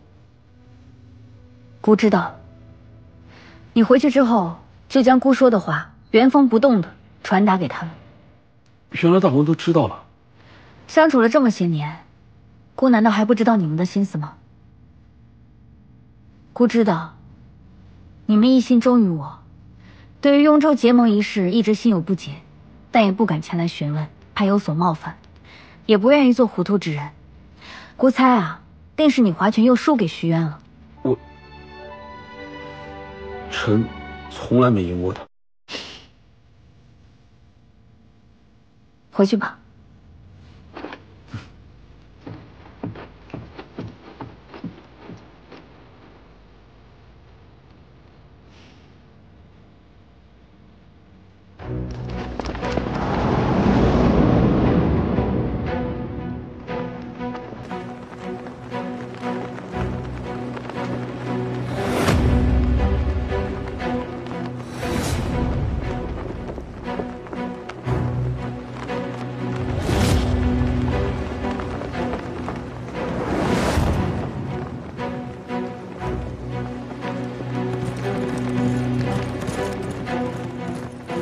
孤知道。你回去之后，就将孤说的话原封不动的传达给他们。原来大王都知道了。相处了这么些年，孤难道还不知道你们的心思吗？孤知道，你们一心忠于我，对于雍州结盟一事一直心有不解，但也不敢前来询问，怕有所冒犯，也不愿意做糊涂之人。孤猜啊，定是你划拳又输给徐渊了。臣从来没赢过他。回去吧。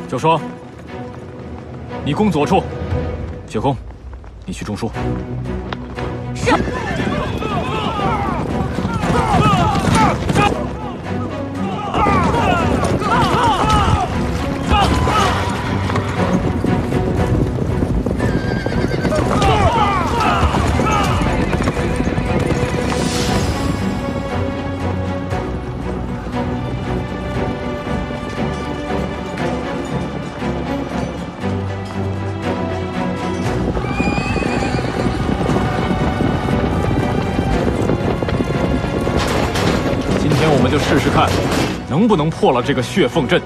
九双，你攻左处；雪空，你去中枢。是。我们就试试看，能不能破了这个血凤阵。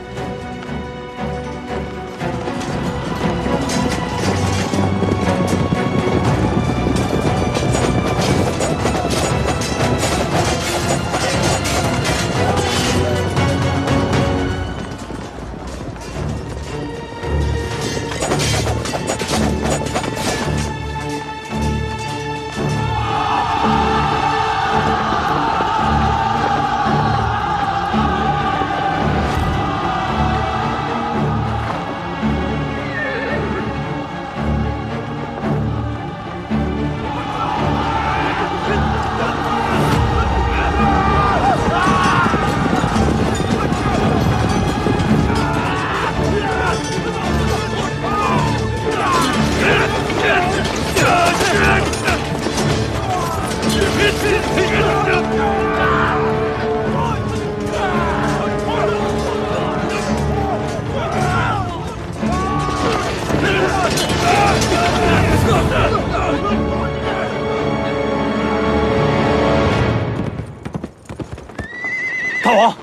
大王，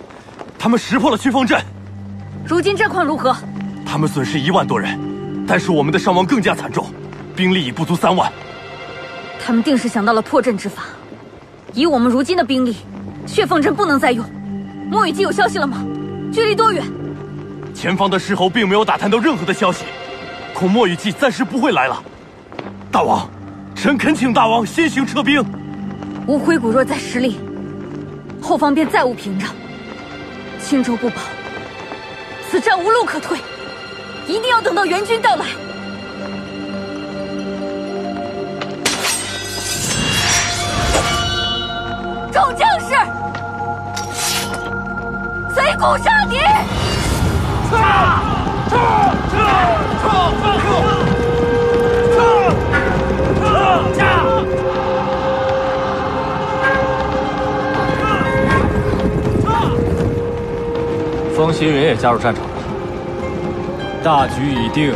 他们识破了曲峰镇。如今战况如何？他们损失1万多人，但是我们的伤亡更加惨重，兵力已不足3万。他们定是想到了破阵之法。以我们如今的兵力，血凤阵不能再用。莫雨姬有消息了吗？距离多远？前方的狮吼并没有打探到任何的消息，恐莫雨姬暂时不会来了。大王，臣恳请大王先行撤兵。无灰谷若再失利，后方便再无屏障。青州不保，此战无路可退，一定要等到援军到来。众将士，随鼓杀敌！风袭云也加入战场了，大局已定。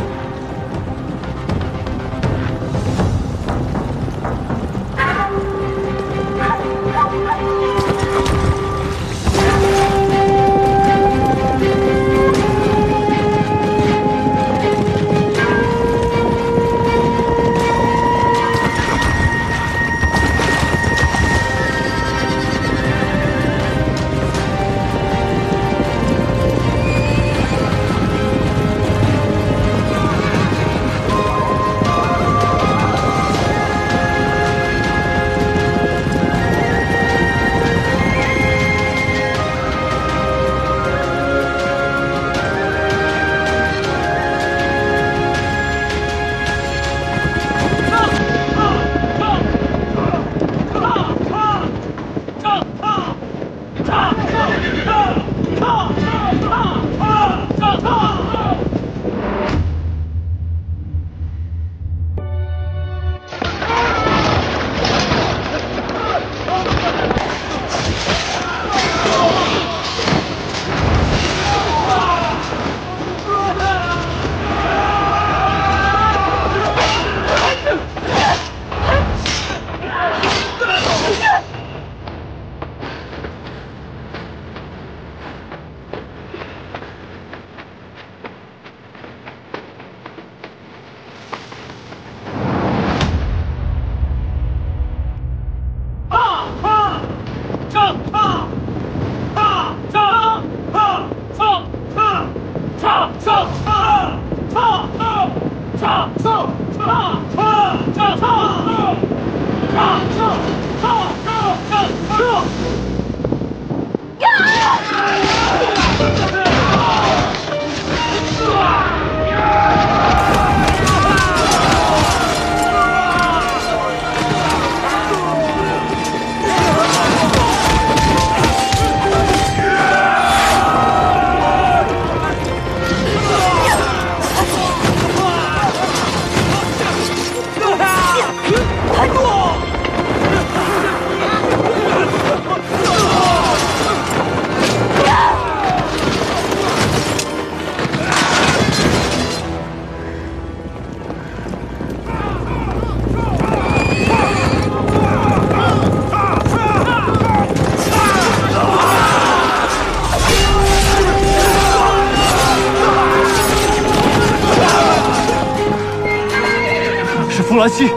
弗兰西，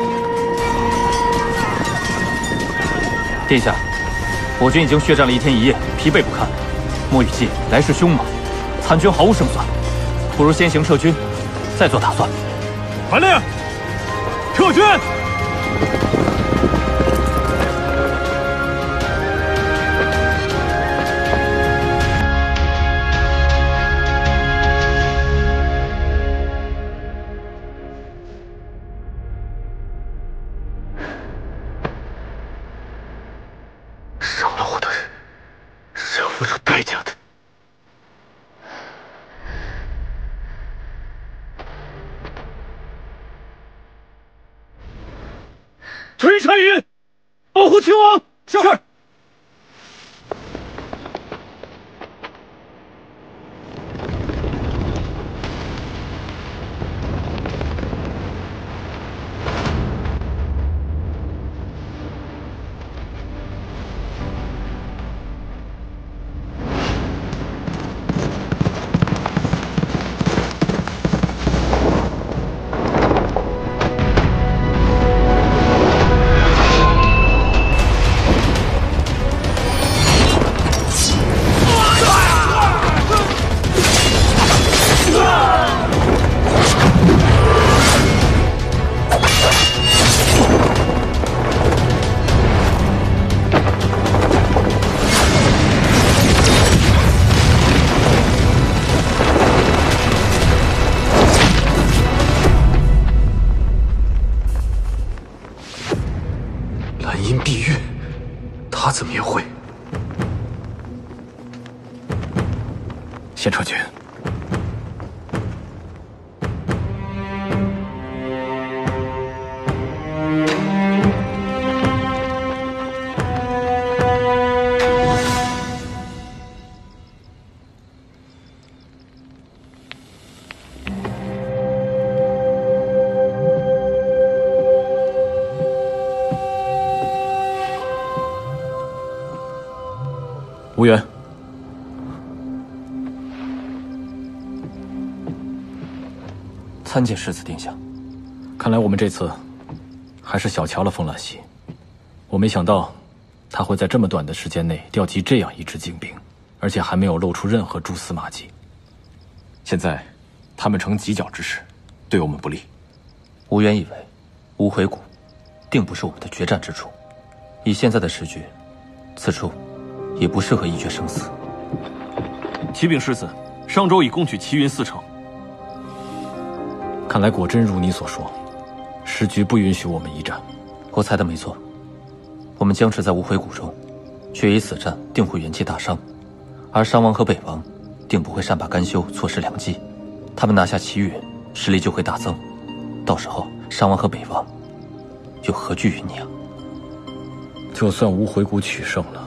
殿下，我军已经血战了1天1夜，疲惫不堪。莫雨姬来势凶猛，残军毫无胜算，不如先行撤军，再做打算。传令，撤军！伤了我的人，是要付出代价的。追单于，保护秦王。是。子灭会。先撤军。无缘。参见世子殿下。看来我们这次还是小瞧了风兰溪。我没想到他会在这么短的时间内调集这样一支精兵，而且还没有露出任何蛛丝马迹。现在他们成犄角之势，对我们不利。无缘以为无回谷定不是我们的决战之处。以现在的时局，此处也不适合一决生死。启禀世子，上周已攻取齐云4城。看来果真如你所说，时局不允许我们一战。我猜的没错，我们僵持在无回谷中，却以此战定会元气大伤，而商王和北王定不会善罢甘休，错失良机。他们拿下齐云，实力就会大增，到时候商王和北王又何惧于你啊？就算无回谷取胜了，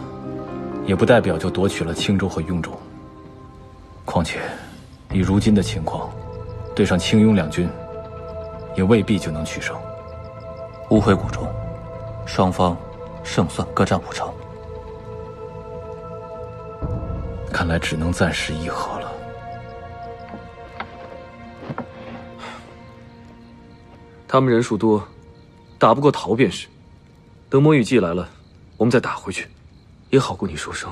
也不代表就夺取了青州和雍州。况且以如今的情况，对上青雍两军也未必就能取胜。无回谷中，双方胜算各占5成，看来只能暂时议和了。他们人数多，打不过逃便是。等魔雨季来了，我们再打回去，也好过你受伤。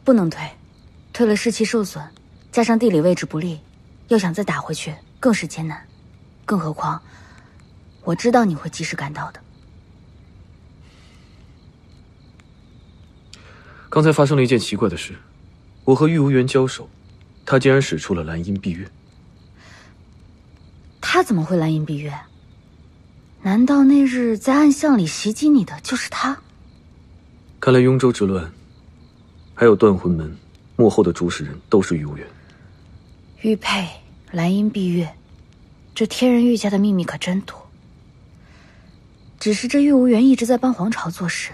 不能退，退了士气受损，加上地理位置不利，要想再打回去更是艰难。更何况，我知道你会及时赶到的。刚才发生了一件奇怪的事，我和玉无缘交手，他竟然使出了蓝阴蔽月。他怎么会蓝阴蔽月？难道那日在暗巷里袭击你的就是他？看来雍州之乱，还有断魂门幕后的主使人都是玉无缘。玉佩、蓝阴蔽月，这天人玉家的秘密可真多。只是这玉无缘一直在帮皇朝做事，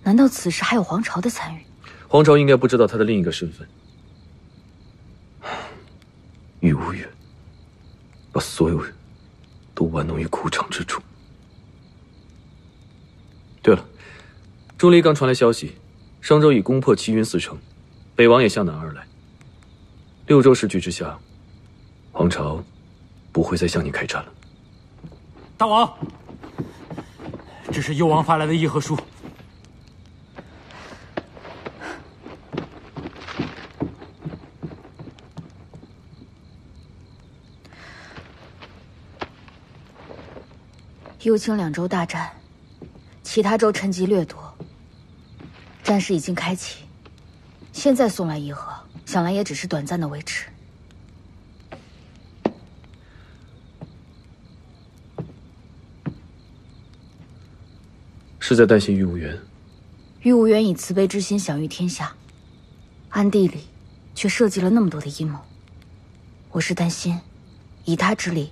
难道此事还有皇朝的参与？皇朝应该不知道他的另一个身份。玉无缘把所有人都玩弄于股掌之中。对了，钟离刚传来消息，商州已攻破齐云4城，北王也向南而来。6州时局之下，皇朝不会再向你开战了。大王，这是幽王发来的议和书。幽青2州大战，其他州趁机掠夺，战事已经开启。现在送来议和，想来也只是短暂的维持。是在担心玉无缘？玉无缘以慈悲之心享誉天下，暗地里却设计了那么多的阴谋。我是担心，以他之力，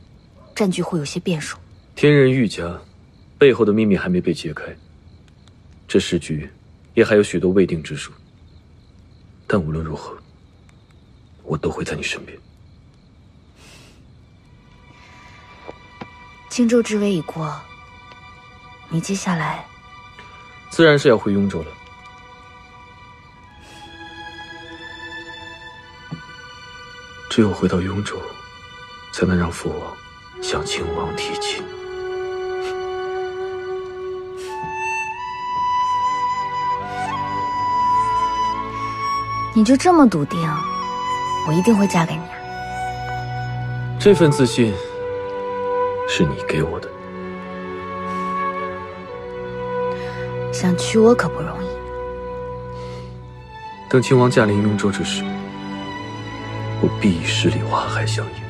战局会有些变数。天人玉家背后的秘密还没被揭开，这时局也还有许多未定之数。但无论如何，我都会在你身边。青州之围已过，你接下来自然是要回雍州了。只有回到雍州，才能让父王向亲王提亲。你就这么笃定，我一定会嫁给你啊？这份自信是你给我的。想娶我可不容易。等亲王驾临雍州之时，我必以10里花海相迎。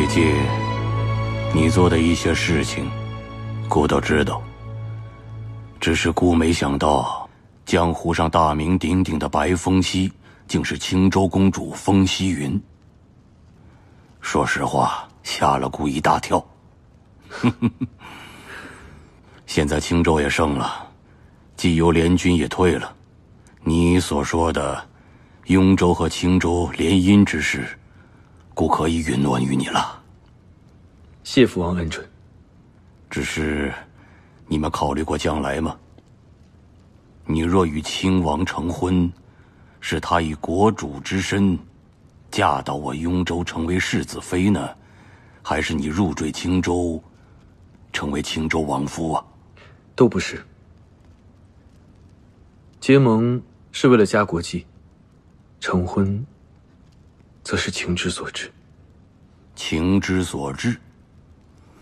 界，你做的一些事情，姑都知道。只是姑没想到，江湖上大名鼎鼎的白风息，竟是青州公主风息云。说实话，吓了姑一大跳。现在青州也胜了，冀幽联军也退了，你所说的雍州和青州联姻之事，姑可以允诺于你了。谢父王恩准。只是，你们考虑过将来吗？你若与亲王成婚，是他以国主之身嫁到我雍州成为世子妃呢，还是你入赘青州，成为青州王夫啊？都不是。结盟是为了家国计，成婚则是情之所至。情之所至，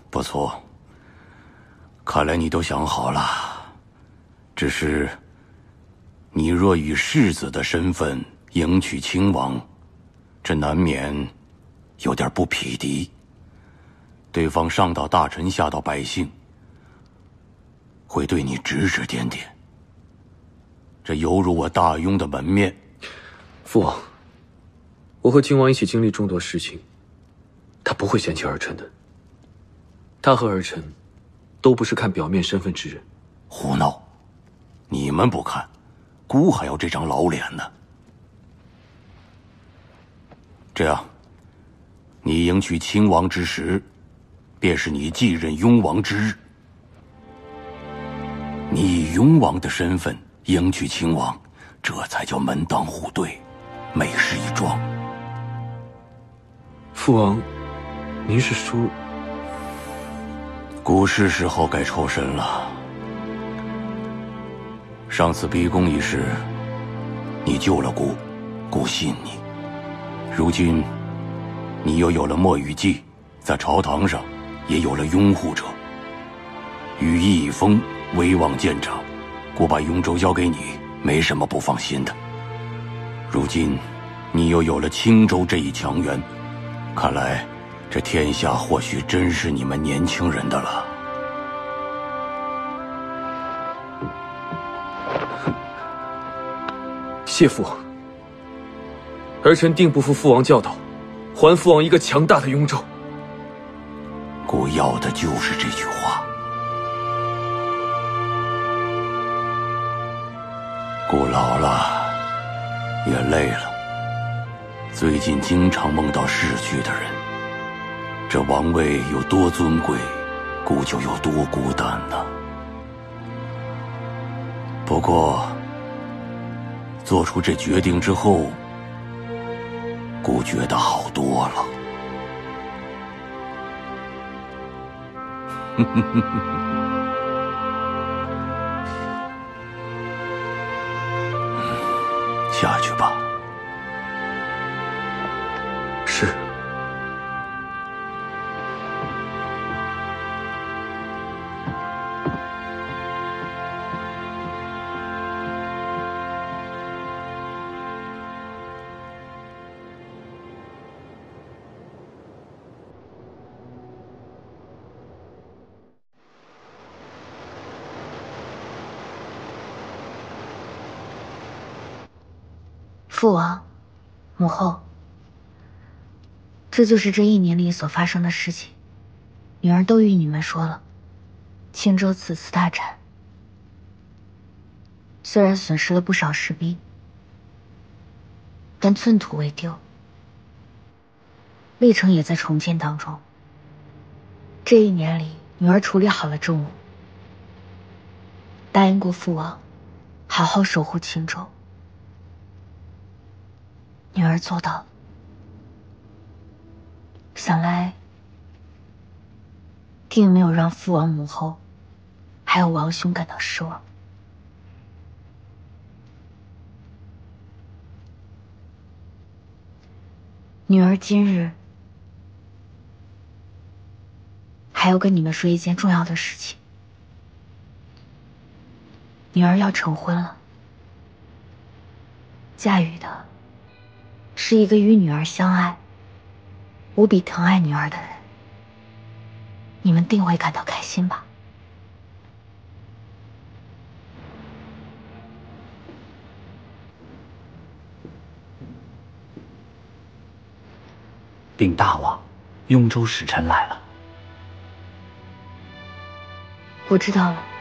不错。看来你都想好了。只是，你若以世子的身份迎娶亲王，这难免有点不匹敌。对方上到大臣，下到百姓，会对你指指点点。这犹如我大雍的门面。父王，我和亲王一起经历众多事情，他不会嫌弃儿臣的。他和儿臣都不是看表面身份之人。胡闹！你们不看，姑还要这张老脸呢。这样，你迎娶亲王之时，便是你继任雍王之日。你以雍王的身份迎娶亲王，这才叫门当户对，美事一桩。父王，您是说，姑是时候该抽身了。上次逼宫一事，你救了姑，姑信你。如今，你又有了墨雨季，在朝堂上也有了拥护者。羽翼已丰，威望见长，姑把雍州交给你，没什么不放心的。如今，你又有了青州这一强援，看来这天下或许真是你们年轻人的了。谢父王，儿臣定不负父王教导，还父王一个强大的雍州。姑要的就是这句话。姑老了，也累了，最近经常梦到逝去的人。这王位有多尊贵，姑就有多孤单呢。不过，做出这决定之后，姑觉得好多了。下去吧。是。父王，母后，这就是这1年里所发生的事情。女儿都与你们说了。青州此次大战，虽然损失了不少士兵，但寸土未丢，历城也在重建当中。这1年里，女儿处理好了政务，答应过父王，好好守护青州。女儿做到了，想来并没有让父王、母后还有王兄感到失望。女儿今日还要跟你们说一件重要的事情，女儿要成婚了，嫁予的是一个与女儿相爱、无比疼爱女儿的人。们定会感到开心吧。禀大王，雍州使臣来了。我知道了。